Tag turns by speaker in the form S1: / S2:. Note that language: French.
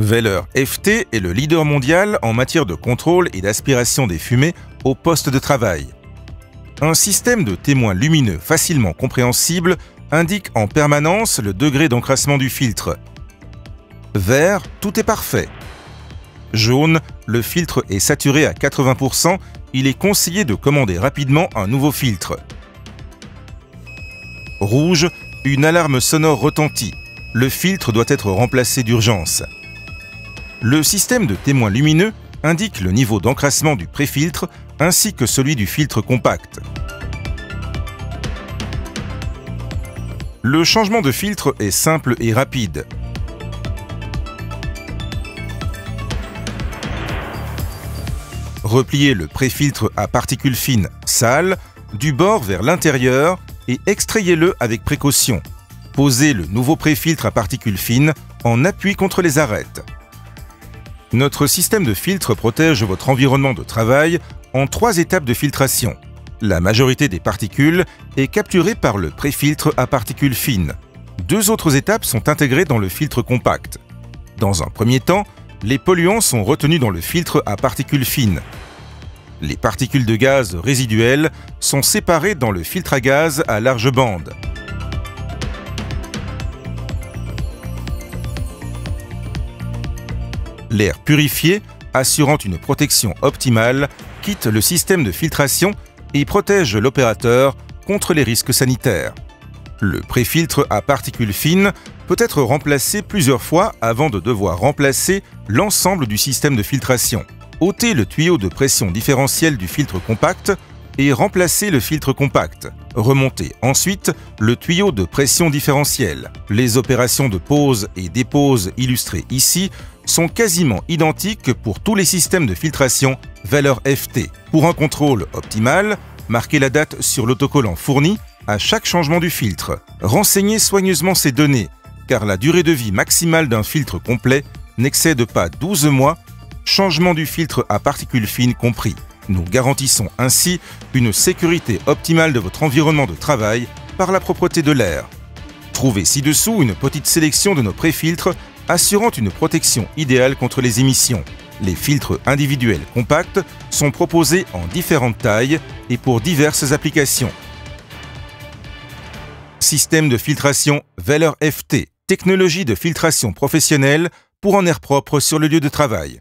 S1: Wehler FT est le leader mondial en matière de contrôle et d'aspiration des fumées au poste de travail. Un système de témoins lumineux facilement compréhensible indique en permanence le degré d'encrassement du filtre. Vert, tout est parfait. Jaune, le filtre est saturé à 80%, il est conseillé de commander rapidement un nouveau filtre. Rouge, une alarme sonore retentit. Le filtre doit être remplacé d'urgence. Le système de témoins lumineux indique le niveau d'encrassement du préfiltre ainsi que celui du filtre compact. Le changement de filtre est simple et rapide. Repliez le préfiltre à particules fines sales du bord vers l'intérieur et extrayez-le avec précaution. Posez le nouveau préfiltre à particules fines en appui contre les arêtes. Notre système de filtre protège votre environnement de travail en 3 étapes de filtration. La majorité des particules est capturée par le préfiltre à particules fines. 2 autres étapes sont intégrées dans le filtre compact. Dans un premier temps, les polluants sont retenus dans le filtre à particules fines. Les particules de gaz résiduelles sont séparées dans le filtre à gaz à large bande. L'air purifié, assurant une protection optimale, quitte le système de filtration et protège l'opérateur contre les risques sanitaires. Le préfiltre à particules fines peut être remplacé plusieurs fois avant de devoir remplacer l'ensemble du système de filtration. Ôtez le tuyau de pression différentielle du filtre compact et remplacez le filtre compact. Remontez ensuite le tuyau de pression différentielle. Les opérations de pose et dépose illustrées ici sont quasiment identiques pour tous les systèmes de filtration Wehler FT. Pour un contrôle optimal, marquez la date sur l'autocollant fourni à chaque changement du filtre. Renseignez soigneusement ces données, car la durée de vie maximale d'un filtre complet n'excède pas 12 mois, changement du filtre à particules fines compris. Nous garantissons ainsi une sécurité optimale de votre environnement de travail par la propreté de l'air. Trouvez ci-dessous une petite sélection de nos préfiltres assurant une protection idéale contre les émissions. Les filtres individuels compacts sont proposés en différentes tailles et pour diverses applications. Système de filtration Wehler FT, technologie de filtration professionnelle pour un air propre sur le lieu de travail.